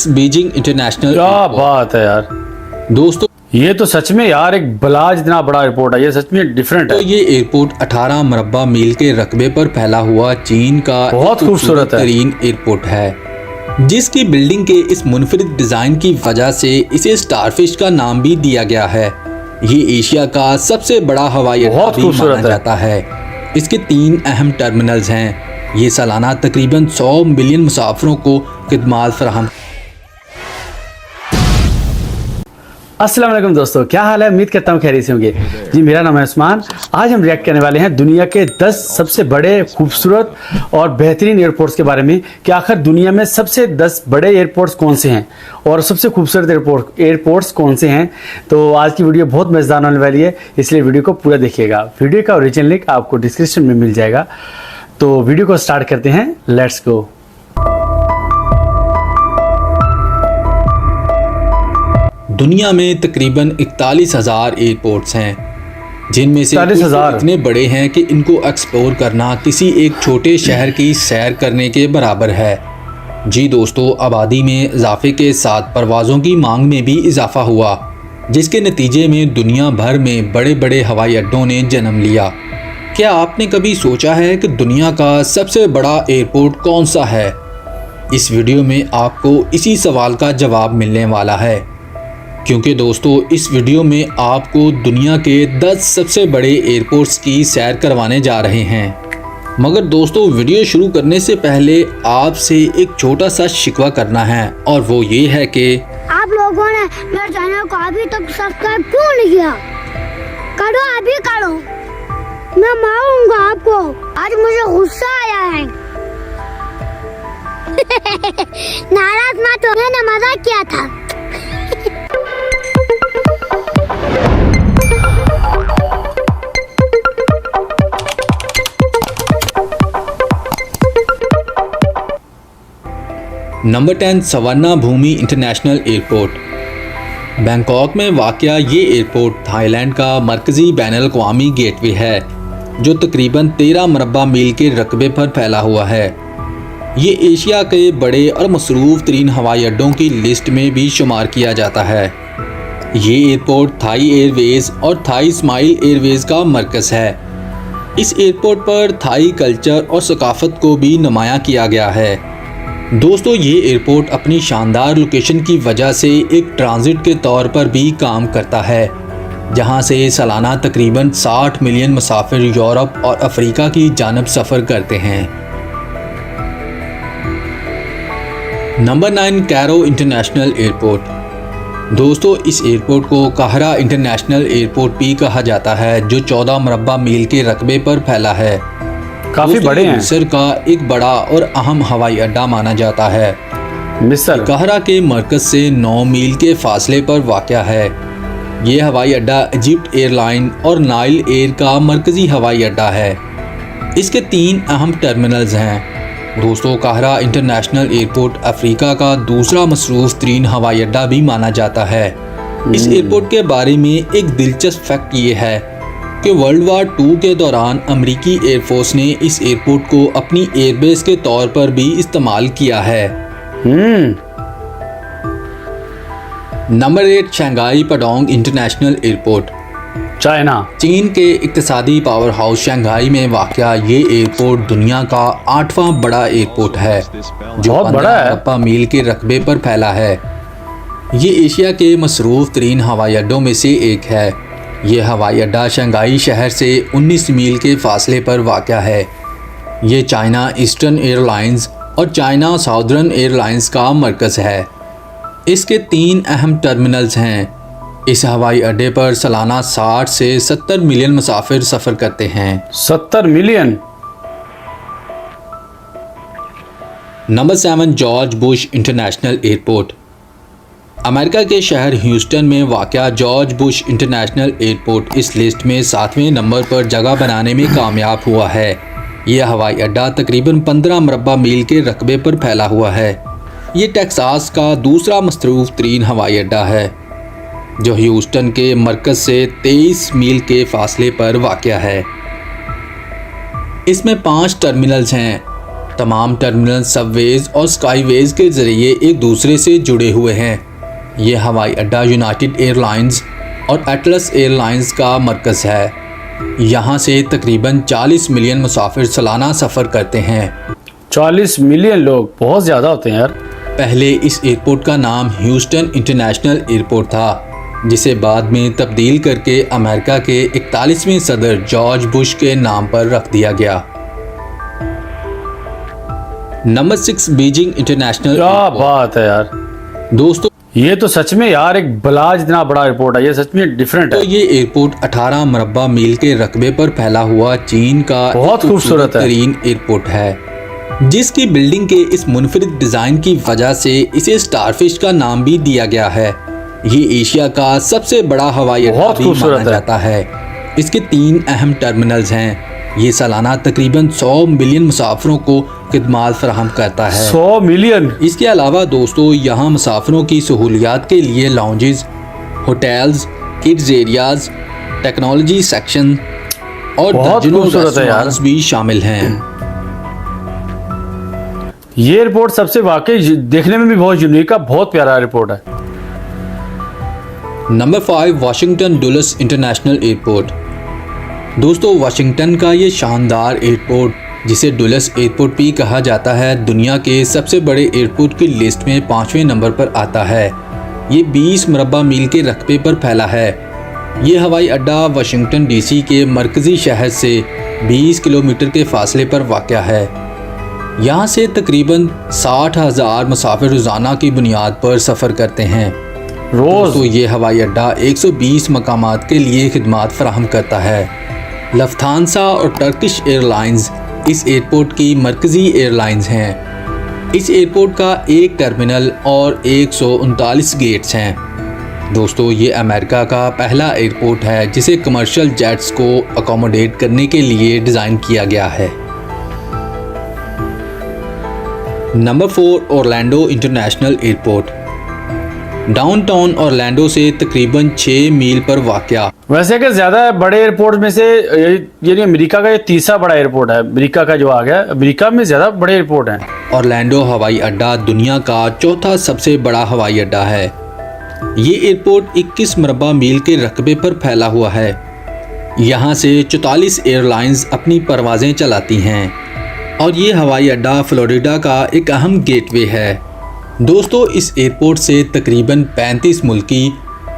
Beijing international क्या airport. बात है यार, दोस्तों ये तो सच में यार एक बलाज इतना बड़ा एयरपोर्ट है, ये सच में डिफरेंट तो है। ये एयरपोर्ट 18 मरबा मील के रकबे पर फैला हुआ चीन का बहुत एक खूबसूरत है। तरीन एयरपोर्ट है, जिसकी बिल्डिंग के इस मुनफरिद डिजाइन की वजह से इसे स्टारफिश का नाम भी दिया गया है। ये एशिया का सबसे बड़ा हवाई अड्डा बहुत भी खूबसूरत माना है। जाता है। इसके 3 अहम टर्मिनल्स हैं। ये सालाना तकरीबन 100 मिलियन मुसाफिरों को खिदमात फराहम। अस्सलाम वालेकुम दोस्तों, क्या हाल है? उम्मीद करता हूँ खैरियत से होंगे। जी मेरा नाम है उस्मान। आज हम रिएक्ट करने वाले हैं दुनिया के 10 सबसे बड़े, खूबसूरत और बेहतरीन एयरपोर्ट्स के बारे में कि आखिर दुनिया में सबसे 10 बड़े एयरपोर्ट्स कौन से हैं और सबसे खूबसूरत एयरपोर्ट्स कौन से हैं। तो आज की वीडियो बहुत मज़ेदार होने वाली है, इसलिए वीडियो को पूरा देखिएगा। वीडियो का ओरिजिनल लिंक आपको डिस्क्रिप्शन में मिल जाएगा। तो वीडियो को स्टार्ट करते हैं, लेट्स गो। दुनिया में तकरीबन 41,000 एयरपोर्ट्स हैं, जिनमें से 41,000 इतने बड़े हैं कि इनको एक्सप्लोर करना किसी एक छोटे शहर की सैर करने के बराबर है। जी दोस्तों, आबादी में इजाफे के साथ परवाज़ों की मांग में भी इजाफा हुआ, जिसके नतीजे में दुनिया भर में बड़े बड़े हवाई अड्डों ने जन्म लिया। क्या आपने कभी सोचा है कि दुनिया का सबसे बड़ा एयरपोर्ट कौन सा है? इस वीडियो में आपको इसी सवाल का जवाब मिलने वाला है, क्योंकि दोस्तों इस वीडियो में आपको दुनिया के 10 सबसे बड़े एयरपोर्ट्स की सैर करवाने जा रहे हैं। मगर दोस्तों, वीडियो शुरू करने से पहले आपसे एक छोटा सा शिकवा करना है, और वो ये है कि आप लोगों ने मेरे चैनल को अभी तक सब्सक्राइब क्यों नहीं किया? करो, अभी करो, मैं मारूंगा आपको। आज मुझे गुस्सा आया है। नाराज मत हो, मैंने मजाक किया था। नंबर 10 सवर्ना भूमि इंटरनेशनल एयरपोर्ट। बैंकॉक में वाक़या ये एयरपोर्ट थाईलैंड का मरकज़ी बैनुल अक़वामी गेटवे है, जो तकरीबन 13 मरबा मील के रकबे पर फैला हुआ है। ये एशिया के बड़े और मसरूफ़ तरीन हवाई अड्डों की लिस्ट में भी शुमार किया जाता है। ये एयरपोर्ट थाई एयरवेज़ और थाई स्माइल एयरवेज़ का मरकज़ है। इस एयरपोर्ट पर थाई कल्चर और सकाफ़त को भी नुमायाँ किया गया है। दोस्तों, ये एयरपोर्ट अपनी शानदार लोकेशन की वजह से एक ट्रांजिट के तौर पर भी काम करता है, जहां से सालाना तकरीबन 60 मिलियन मुसाफिर यूरोप और अफ्रीका की जानब सफ़र करते हैं। Number 9 Cairo international airport. दोस्तों, इस एयरपोर्ट को काहरा इंटरनेशनल एयरपोर्ट भी कहा जाता है, जो 14 मरबा मील के रकबे पर फैला है। काफी बड़े हैं। मिस्र का एक बड़ा और अहम हवाई अड्डा माना जाता है। मिस्र काहरा के मरकज से 9 मील के फासले पर वाक़या है। ये हवाई अड्डा इजिप्ट एयरलाइन और नाइल एयर का मरकज़ी हवाई अड्डा है। इसके 3 अहम टर्मिनल्स हैं। दोस्तों, काहरा इंटरनेशनल एयरपोर्ट अफ्रीका का दूसरा मसरूफ़ तरीन हवाई अड्डा भी माना जाता है। इस एयरपोर्ट के बारे में एक दिलचस्प फैक्ट ये है कि वर्ल्ड वार 2 के दौरान अमेरिकी एयरफोर्स ने इस एयरपोर्ट को अपनी एयरबेस के तौर पर भी इस्तेमाल किया है। Number 8 Shanghai Pudong international airport. China चीन के इक्तिसादी पावर हाउस शंघाई में वाक़या ये एयरपोर्ट दुनिया का 8वां बड़ा एयरपोर्ट है, जो बहुत बड़ा है। 15 मील के रकबे पर फैला है। ये एशिया के मसरूफ़ तरीन हवाई अड्डों में से एक है। ये हवाई अड्डा शंघाई शहर से 19 मील के फासले पर वाक़या है। ये चाइना ईस्टर्न एयरलाइंस और चाइना साउदर्न एयरलाइंस का मरकज़ है। इसके 3 अहम टर्मिनल्स हैं। इस हवाई अड्डे पर सालाना 60 से 70 मिलियन मुसाफिर सफ़र करते हैं। 70 million. Number 7 George Bush international airport. America के शहर ह्यूस्टन में वाक़या जॉर्ज बुश इंटरनेशनल एयरपोर्ट इस लिस्ट में 7वें नंबर पर जगह बनाने में कामयाब हुआ है। यह हवाई अड्डा तकरीबन 15 मरबा मील के रकबे पर फैला हुआ है। ये टेक्सास का दूसरा मसरूफ़ तरीन हवाई अड्डा है, जो ह्यूस्टन के मरकज़ से 23 मील के फासले पर वाक़या है। इसमें 5 टर्मिनल्स हैं। तमाम टर्मिनल सबवेज और स्काईवेज के ज़रिए एक दूसरे से जुड़े हुए हैं। ये हवाई अड्डा यूनाइटेड एयरलाइंस और एटलस एयरलाइंस का मरकज़ है। यहाँ से तकरीबन 40 मिलियन मुसाफिर सालाना सफ़र करते हैं। 40 मिलियन लोग बहुत ज़्यादा होते हैं यार। पहले इस एयरपोर्ट का नाम ह्यूस्टन इंटरनेशनल एयरपोर्ट था, जिसे बाद में तब्दील करके अमेरिका के 41वें सदर जॉर्ज बुश के नाम पर रख दिया गया। नंबर 6 बीजिंग इंटरनेशनल क्या एयरपोर्ट। बात है यार, दोस्तों ये तो सच में यार एक बला जितना बड़ा एयरपोर्ट है, ये सच में डिफरेंट तो है। ये एयरपोर्ट 18 मुरब्बा मील के रकबे पर फैला हुआ चीन का बहुत एक खूबसूरत है। तरीन एयरपोर्ट है, जिसकी बिल्डिंग के इस मुनफरिद डिज़ाइन की वजह से इसे स्टारफिश का नाम भी दिया गया है। ये एशिया का सबसे बड़ा हवाई अड्डा बहुत भी खूबसूरत माना है। जाता है। इसके 3 अहम टर्मिनल्स हैं। ये सालाना तकरीबन 100 मिलियन मुसाफिरों को खिदमात फराहम करता है। 100 मिलियन। इसके अलावा दोस्तों यहाँ मुसाफिरों की सहूलियात के लिए lounges, hotels, kids areas, technology section और बहुत दर्जनों खूबसूरत है यार। रेस्टोरेंट्स भी शामिल हैं। ये एयरपोर्ट सबसे वाकई देखने में भी बहुत यूनिक है, बहुत प्यारा एयरपोर्ट है। Number 5 Washington Dulles international airport. दोस्तों वाशिंगटन का ये शानदार एयरपोर्ट, जिसे डुलस एयरपोर्ट भी कहा जाता है, दुनिया के सबसे बड़े एयरपोर्ट की लिस्ट में 5वें नंबर पर आता है। ये 20 मुरब्बा मील के रकबे पर फैला है। ये हवाई अड्डा वाशिंगटन डीसी के मरकज़ी शहर से 20 किलोमीटर के फासले पर वाक़या है। यहाँ से तकरीबन 60,000 मुसाफिर रोज़ाना की बुनियाद पर सफ़र करते हैं। रोज तो ये हवाई अड्डा 120 मकामात के लिए खिदमात फराहम करता है। लफ्थांसा और टर्किश एयरलाइंस इस एयरपोर्ट की मरकज़ी एयरलाइंस हैं। इस एयरपोर्ट का एक टर्मिनल और 139 गेट्स हैं। दोस्तों ये अमेरिका का पहला एयरपोर्ट है जिसे कमर्शियल जेट्स को अकोमोडेट करने के लिए डिज़ाइन किया गया है। Number 4 Orlando international airport. Downtown Orlando से तकरीबन 6 मील पर वाक़या। वैसे कि ज्यादा बड़े एयरपोर्ट में से यानी अमेरिका का ये तीसरा बड़ा एयरपोर्ट है। अमेरिका का जो आ गया, अमेरिका में ज्यादा बड़े एयरपोर्ट हैं। ऑरलैंडो हवाई अड्डा दुनिया का चौथा सबसे बड़ा हवाई अड्डा है। ये एयरपोर्ट 21 मुरब्बा मील के रकबे पर फैला हुआ है। यहाँ से 44 एयरलाइंस अपनी परवाज़ें चलाती हैं और ये हवाई अड्डा फ्लोरिडा का एक अहम गेटवे है। दोस्तों इस एयरपोर्ट से तकरीबन 35 मुल्की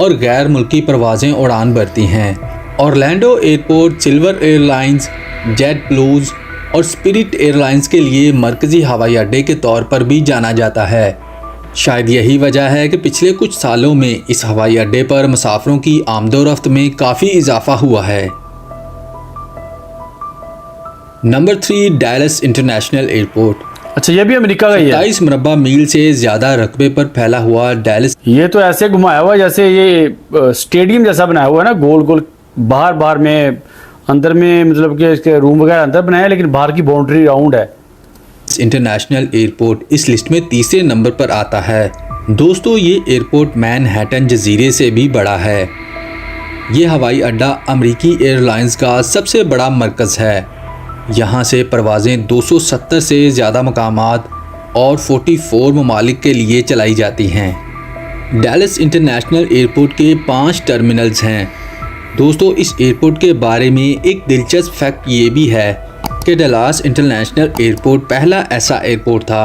और गैर मुल्की परवाज़ें उड़ान भरती हैं। Orlando airport silver airlines, jet blues और स्पिरिट एयरलाइंस के लिए मरकज़ी हवाई अड्डे के तौर पर भी जाना जाता है। शायद यही वजह है कि पिछले कुछ सालों में इस हवाई अड्डे पर मुसाफिरों की आमदोरफ्त में काफ़ी इजाफा हुआ है। Number 3 Dallas international airport. अच्छा, ये भी अमेरिका का ही है। 27 मुरब्बा मील से ज़्यादा रकबे पर फैला हुआ डैलस ये तो ऐसे घुमाया हुआ है जैसे ये स्टेडियम जैसा बनाया हुआ है ना, गोल गोल। बाहर बाहर में, अंदर में मतलब कि इसके रूम वगैरह अंदर बनाया है, लेकिन बाहर की बाउंड्री राउंड है। इंटरनेशनल एयरपोर्ट इस लिस्ट में तीसरे नंबर पर आता है। दोस्तों ये एयरपोर्ट मैनहट्टन जजीरे से भी बड़ा है। ये हवाई अड्डा अमेरिकी एयरलाइंस का सबसे बड़ा मरकज़ है। यहाँ से परवाज़ें 270 से ज़्यादा मकामात और 44 ममालिक के लिए चलाई जाती हैं। डैलस इंटरनेशनल एयरपोर्ट के 5 टर्मिनल्स हैं। दोस्तों इस एयरपोर्ट के बारे में एक दिलचस्प फैक्ट ये भी है कि डलास इंटरनेशनल एयरपोर्ट पहला ऐसा एयरपोर्ट था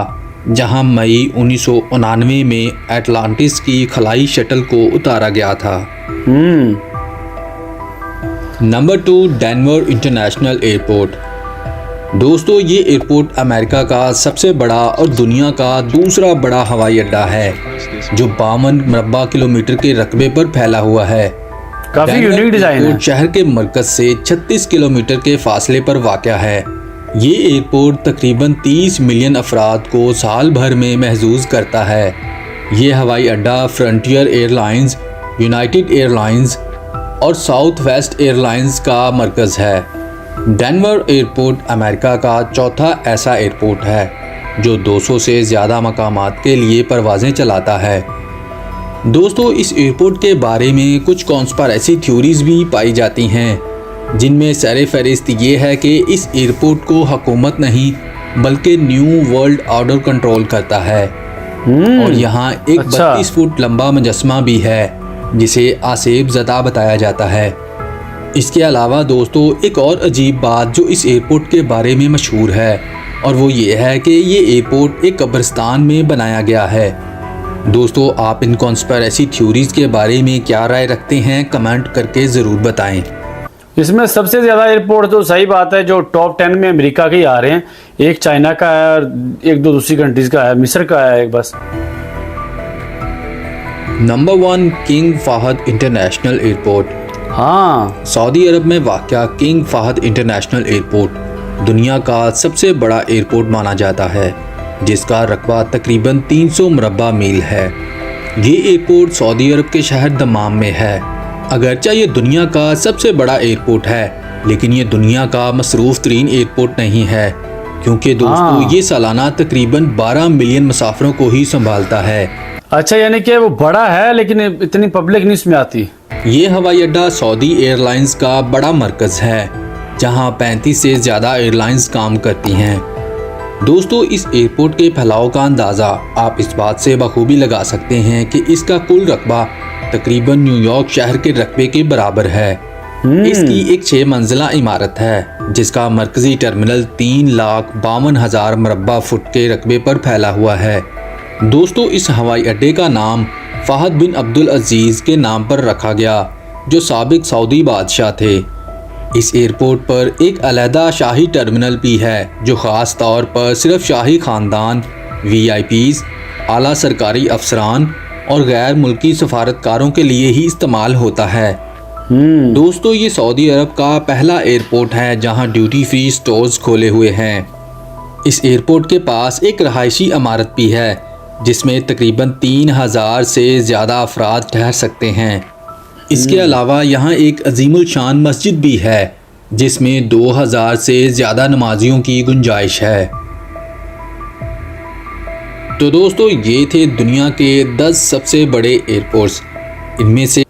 जहां मई 1999 में एटलांटिस की खलाई शटल को उतारा गया था। Number 2 Denver international airport. दोस्तों ये एयरपोर्ट अमेरिका का सबसे बड़ा और दुनिया का दूसरा बड़ा हवाई अड्डा है, जो 52 मुरब्बा किलोमीटर के रकबे पर फैला हुआ है। काफी डेनवर यूनिक डिजाइन है। एयरपोर्ट शहर के मरकज से 36 किलोमीटर के फासले पर वाक़या है। ये एयरपोर्ट तकरीबन 30 मिलियन अफराद को साल भर में महसूस करता है। ये हवाई अड्डा फ्रंटियर एयरलाइंस, यूनाइटेड एयरलाइंस और साउथ वेस्ट एयरलाइंस का मरकज़ है। डेनवर एयरपोर्ट अमेरिका का चौथा ऐसा एयरपोर्ट है जो 200 से ज़्यादा मकामात के लिए परवाज़ें चलाता है। दोस्तों इस एयरपोर्ट के बारे में कुछ कॉन्स्पिरेसी थ्योरीज भी पाई जाती हैं, जिनमें सर फहरिस्त ये है कि इस एयरपोर्ट को हुकूमत नहीं बल्कि न्यू वर्ल्ड ऑर्डर कंट्रोल करता है। और यहाँ एक अच्छा। 32 फुट लंबा मुजस्समा भी है जिसे आसेब ज़दा बताया जाता है। इसके अलावा दोस्तों एक और अजीब बात जो इस एयरपोर्ट के बारे में मशहूर है और वो ये है कि ये एयरपोर्ट एक कब्रिस्तान में बनाया गया है। दोस्तों आप इन कॉन्स्पिरेसी थ्योरीज के बारे में क्या राय रखते हैं, कमेंट करके ज़रूर बताएं। इसमें सबसे ज़्यादा एयरपोर्ट तो सही बात है जो टॉप 10 में अमेरिका के ही आ रहे हैं। एक चाइना का है और एक दो दूसरी कंट्रीज़ का है, मिस्र का है एक बस। Number 1 king Fahad international airport. हाँ, सऊदी अरब में वाक़या किंग फाहद इंटरनेशनल एयरपोर्ट दुनिया का सबसे बड़ा एयरपोर्ट माना जाता है जिसका रकबा तकरीबन 300 मुरब्बा मील है। ये एयरपोर्ट सऊदी अरब के शहर दमाम में है। अगरचे ये दुनिया का सबसे बड़ा एयरपोर्ट है लेकिन ये दुनिया का मसरूफ़ तरीन एयरपोर्ट नहीं है क्योंकि दोस्तों ये सालाना तकरीबन 12 मिलियन मुसाफिरों को ही संभालता है। अच्छा, यानी कि वो बड़ा है लेकिन इतनी पब्लिक नहीं इसमें आती। ये हवाई अड्डा सऊदी एयरलाइंस का बड़ा मरकज़ है जहां 35 से ज़्यादा एयरलाइंस काम करती हैं। दोस्तों इस एयरपोर्ट के फैलाव का अंदाज़ा आप इस बात से बखूबी लगा सकते हैं कि इसका कुल रकबा तकरीबन न्यूयॉर्क शहर के रकबे के बराबर है। इसकी एक 6 मंजिला इमारत है जिसका मरकजी टर्मिनल 3,52,000 मुरब्बा फुट के रकबे पर फैला हुआ है। दोस्तों इस हवाई अड्डे का नाम फ़हद बिन अब्दुल अजीज़ के नाम पर रखा गया जो साबिक सऊदी बादशाह थे। इस एयरपोर्ट पर एक अलहदा शाही टर्मिनल भी है जो ख़ास तौर पर सिर्फ शाही ख़ानदान, VIPs, आला सरकारी अफसरान और गैर मुल्की सफारतकारों के लिए ही इस्तेमाल होता है। दोस्तों ये सऊदी अरब का पहला एयरपोर्ट है जहां ड्यूटी फ्री स्टोर्स खोले हुए हैं। इस एयरपोर्ट के पास एक रहायशी इमारत भी है जिसमें तकरीबन 3,000 से ज़्यादा अफराद ठहर सकते हैं। इसके अलावा यहाँ एक अजीमुल शान मस्जिद भी है जिसमें 2,000 से ज़्यादा नमाजियों की गुंजाइश है। तो दोस्तों ये थे दुनिया के 10 सबसे बड़े एयरपोर्ट्स। इनमें से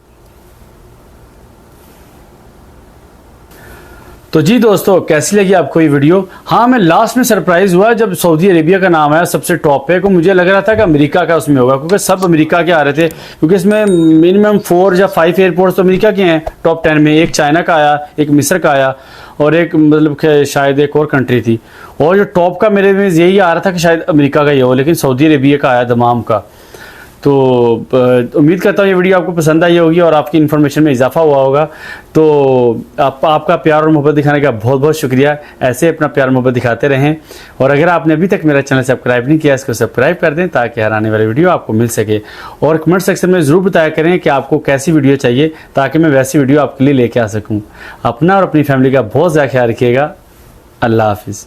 तो जी दोस्तों कैसी लगी आपको ये वीडियो। हाँ, मैं लास्ट में सरप्राइज हुआ जब सऊदी अरेबिया का नाम आया सबसे टॉप पे, को मुझे लग रहा था कि अमेरिका का उसमें होगा क्योंकि सब अमेरिका के आ रहे थे क्योंकि इसमें मिनिमम 4 या 5 एयरपोर्ट्स तो अमेरिका के हैं टॉप 10 में। एक चाइना का आया, एक मिस्र का आया और एक मतलब शायद एक और कंट्री थी। और जो टॉप का मेरे में यही आ रहा था कि शायद अमेरिका का ही हो, लेकिन सऊदी अरेबिया का आया दमाम का। तो उम्मीद करता हूँ ये वीडियो आपको पसंद आई होगी और आपकी इन्फॉर्मेशन में इजाफा हुआ होगा। तो आपका प्यार और मोहब्बत दिखाने का बहुत बहुत शुक्रिया। ऐसे अपना प्यार मोहब्बत दिखाते रहें और अगर आपने अभी तक मेरा चैनल सब्सक्राइब नहीं किया इसको सब्सक्राइब कर दें ताकि हर आने वाली वीडियो आपको मिल सके। और कमेंट सेक्शन में ज़रूर बताया करें कि आपको कैसी वीडियो चाहिए ताकि मैं वैसी वीडियो आपके लिए लेके आ सकूँ। अपना और अपनी फैमिली का बहुत ज़्यादा ख्याल रखिएगा। अल्लाह हाफिज़।